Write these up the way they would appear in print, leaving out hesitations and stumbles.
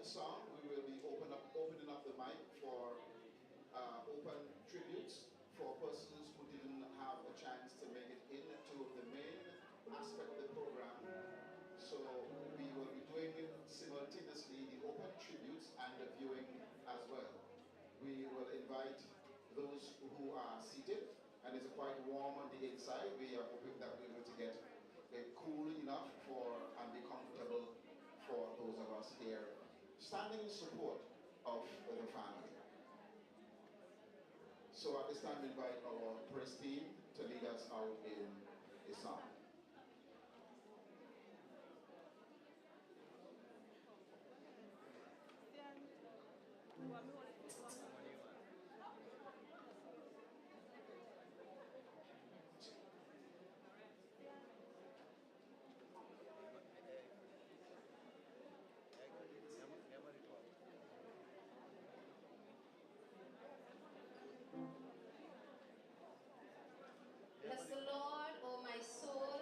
song, we will be opening up the mic for open tributes for persons who didn't have a chance to make it into the main aspect of the program. So we will be doing it simultaneously, the open tributes and the viewing as well. We will invite those who are seated, and it's quite warm on the inside. We are hoping that we're able to get it cool enough and be comfortable for those of us here standing in support of the family. So at this time we invite our praise team to lead us out in a song. Bless the Lord, O my soul,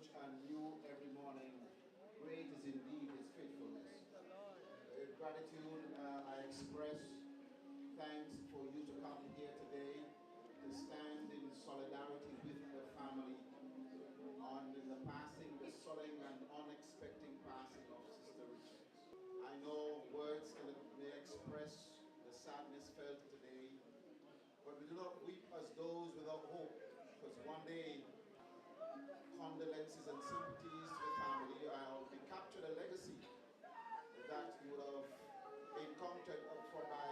which are new every morning. Great is indeed his faithfulness. With gratitude, I express thanks for you to come here today to stand in solidarity with the family on the passing, the sudden and unexpected passing of Sister Richards. I know words may express the sadness felt today, but we do not weep as those without hope, because one day condolences and sympathies to the family will be captured a legacy that you would have encountered for by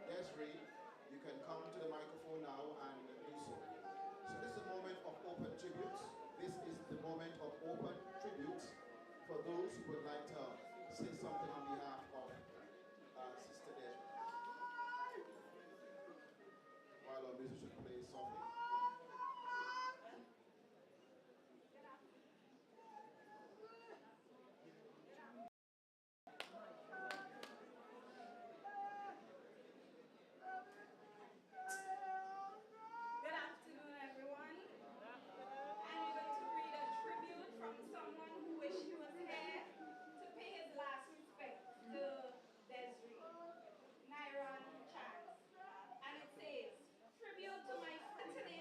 Desrie. You can come to the microphone now and do so. So this is a moment of open tributes. This is the moment of open tributes for those who would like to say something on behalf of Sister Desrie. While our musician plays something. To my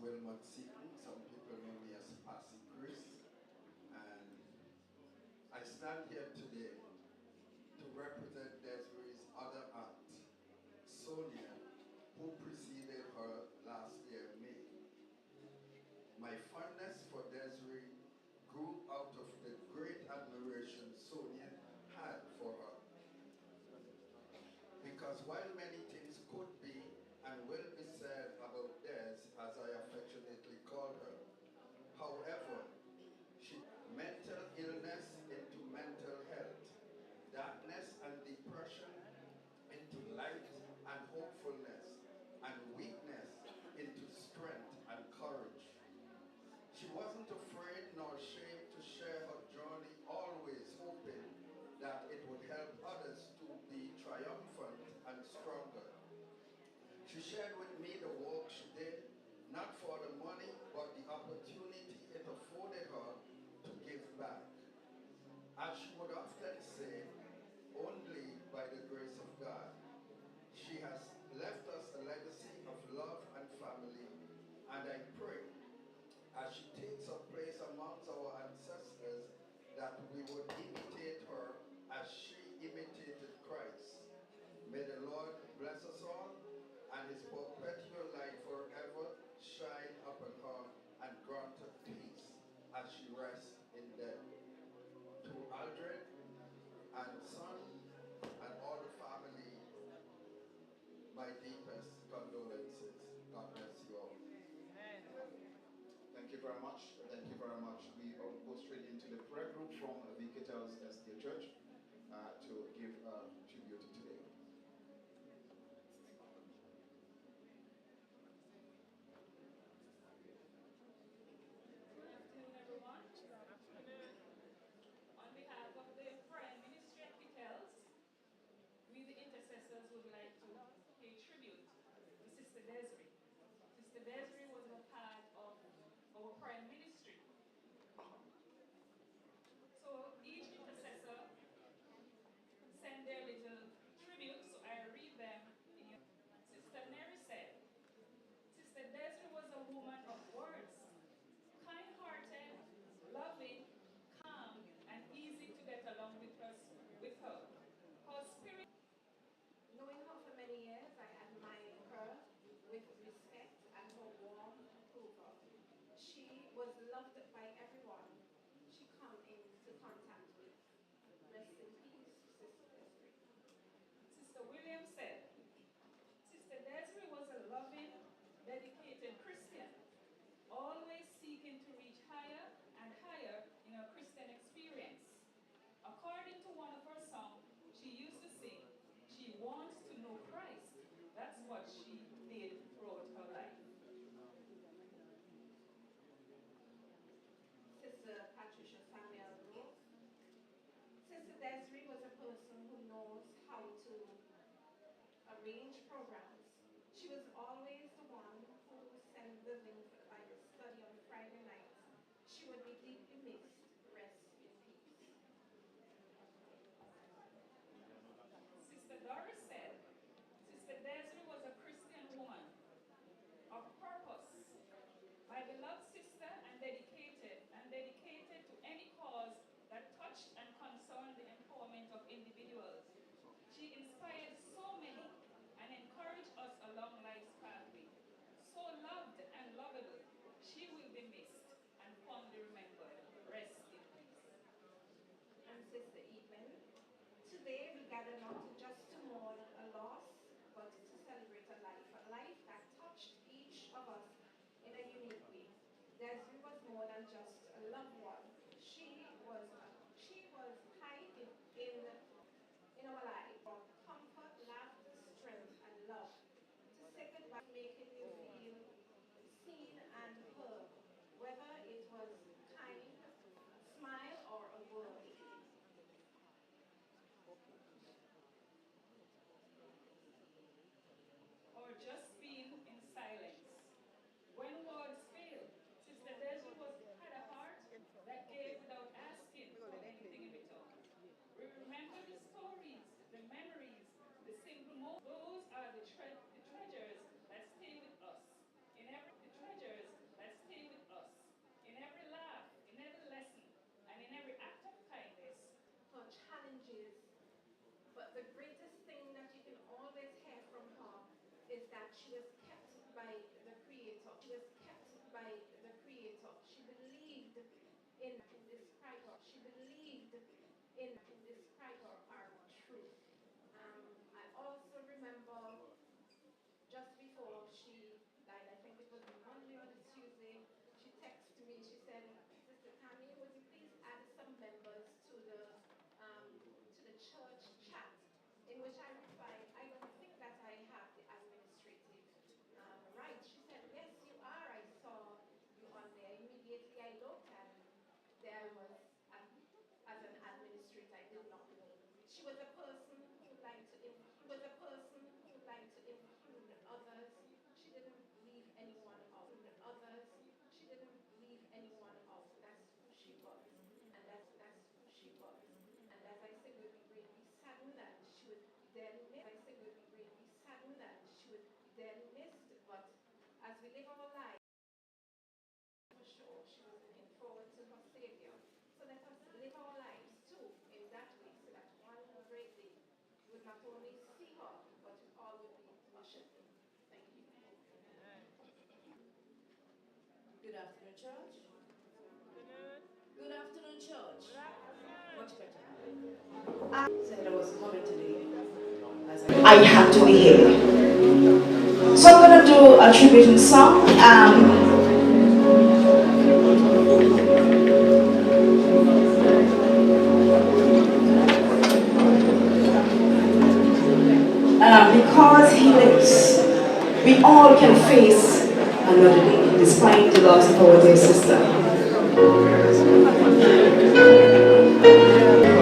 Wilmot Seaton. Some people know me as Passy Chris. And I stand here today to represent Desirie's other aunt, Sonia, who preceded her last year, May. My fondness for Desiree grew out of the great admiration Sonia had for her. Because while many things could be and will be said about Des, as I affectionately call her, however, she mental illness into mental health, darkness and depression into light and hopefulness, and weakness into strength and courage. She wasn't afraid nor ashamed to share her journey, always hoping that it would help others to be triumphant and stronger. She shared with me the work she did, not for the money, but the opportunity it afforded her to give back. As she would often say, only by the grace of God. She has left us a legacy of love and family, and I pray, as she takes her place amongst our ancestors, that we would imitate her as she imitated Christ. May the Lord bless us all, and his perpetual light forever shine upon her and grant her peace as she rests in death. To Aldred and son and all the family, my deepest condolences. God bless you all. Thank you very much. Thank you very much. We will go straight into the prayer group from the Cattell's Estate Church to give tribute today. Good afternoon, everyone. On behalf of the prayer ministry at Cattell's, we the intercessors would like to pay tribute to Sister Desrie. Sister Desrie was a part of our prayer ministry. So each intercessor send their little tribute, so I read them. Sister Mary said, Sister Desrie was a woman of words, kind-hearted, loving, calm, and easy to get along with her. Her spirit. Knowing her for many years, I admired her with respect and her warm approval. She was loved by everyone she came into contact with. Rest in peace, Sister Desrie. Sister William said, Sister Desrie was a loving, dedicated Christian, always seeking to reach higher and higher in her Christian experience. According to one of her songs, she used to sing, she wants to know Christ. That's what she did throughout her life. Sister Patricia Samuel Rose. Sister Desrie was a person who knows how to arrange programs. She was always the one who sent the link for the Bible study on Friday nights. She would be deeply missed. Rest in peace. Sister Doris said, Sister Desrie was a Christian woman of purpose, my beloved sister, and dedicated to any cause that touched and concerned the empowerment of individuals. She inspired so many and encouraged us along life's pathway. So loved and lovable, she will be missed and fondly remembered. Rest in peace. And Sister Evelyn, today we gather not just to mourn a loss, but to celebrate a life that touched each of us in a unique way. Desrie was more than just a loved one. She was high in our life of comfort, laughter, strength, and love. To say goodbye, making you feel seen and heard, whether it was kind, smile, or a word. Or just being in silence. When words fail, Sister Desrie had a heart the greatest thing that you can always hear from her is that she was kept by the Creator. She was kept by the Creator. She believed in describe her. She believed in describe her our truth. I also remember just before she died, I think it was the Monday or the Tuesday, she texted me. She said, "Sister Tammy, would you please add some members to the church chat?" In which I replied, "I don't think that I have the administrative right." She said, "Yes, you are. I saw you on there." Immediately I looked and there was, as an administrator, I did not know. She was a person who liked to include others. She didn't leave anyone out. She didn't leave anyone out. That's who she was. And that's who she was. And as I said, would be greatly saddened that she would be then missed. I said would be greatly saddened that she would be then missed. But as we live our lives, for sure, she was looking forward to her Savior. So let us live our lives too in that way, so that one great day we would not only see her, but we all would be ushered in. Thank you. Good afternoon, church. Good afternoon, church. Much better. I said I was coming today. I have to be here. So I'm going to do a tribute song. Because he lives, we all can face another day, despite the loss of our dear sister.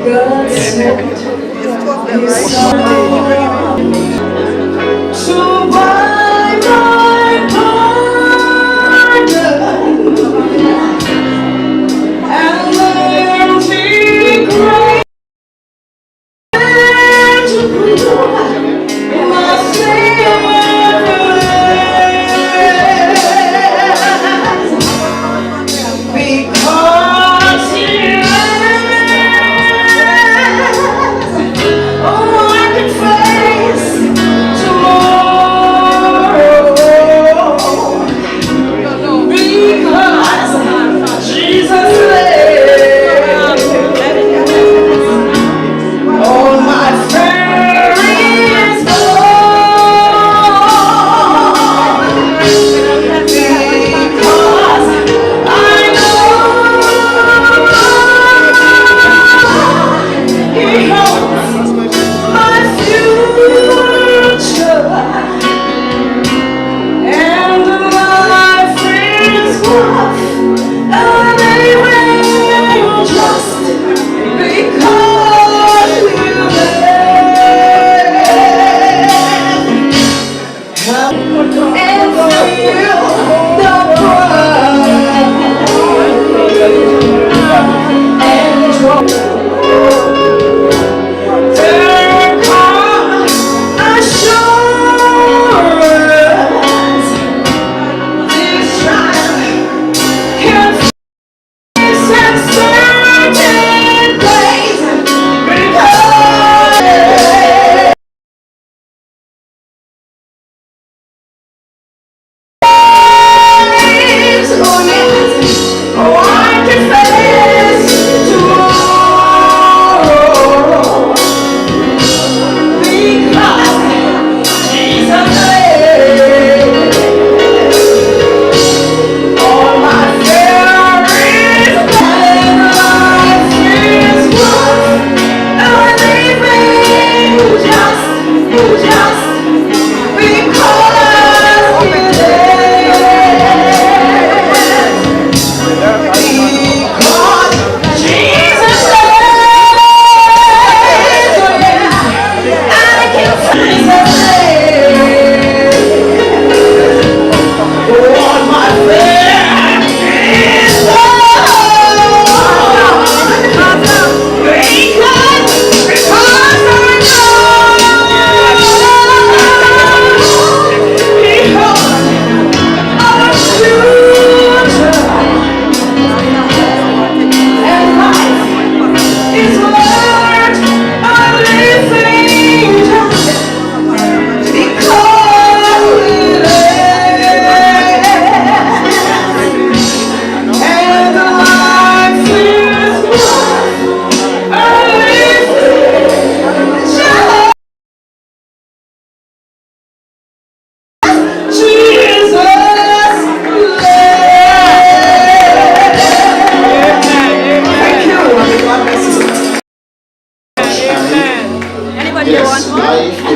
God sent his son to buy my pardon, and then he cried to my because he lives, oh, I can face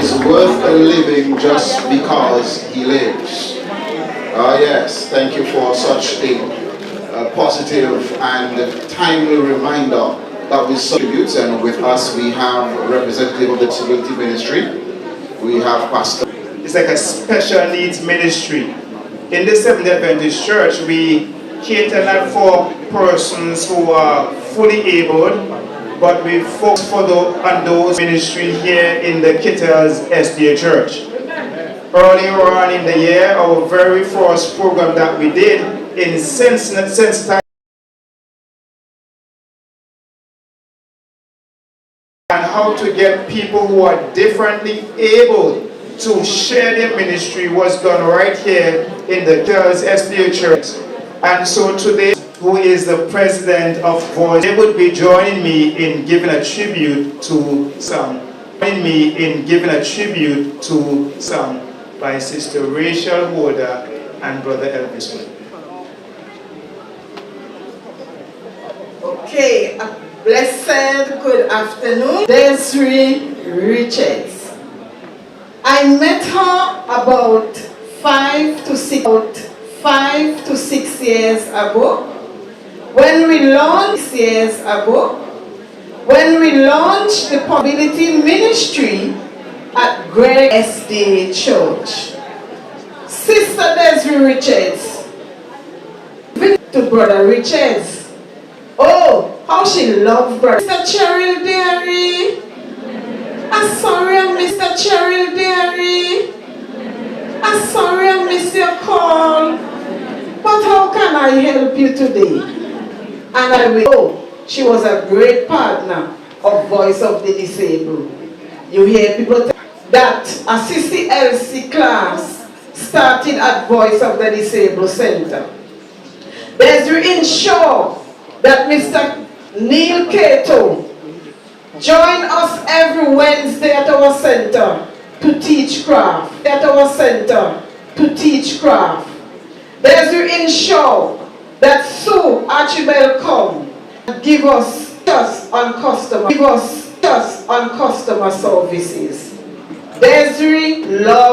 is worth living just because he lives. Yes, thank you for such a positive and timely reminder that we contribute. And with us we have a representative of the Disability Ministry. We have Pastor. It's like a special needs ministry. In the Seventh-day Adventist Church, we cater not for persons who are fully able, but we focus on those ministry here in the Kittles SDA Church. Earlier on in the year, our very first program that we did in sensitizing and how to get people who are differently able to share their ministry was done right here in the Kittles SDA Church. And so today, who is the president of Voice, they would be joining me in giving a tribute to some. Joining me in giving a tribute to some by Sister Rachel Woda and Brother Elvis. Okay, a blessed good afternoon. Desrie Richards. I met her about 5 to 6 years ago when we launched the Possibility Ministry at Greg SDA Church. Sister Desrie Richards to Brother Richards. Oh, how she loved Brother Mr. Cheryl Derry. I'm sorry I missed Mr. Cheryl Derry. I'm sorry I missed your call. But how can I help you today? And I will know she was a great partner of Voice of the Disabled. You hear people that a CCLC class started at Voice of the Disabled Center. Desrie ensured that Mr. Neil Cato join us every Wednesday at our center to teach craft. Desrie ensure that Sue Archibald come and give us trust on customer services. Desrie love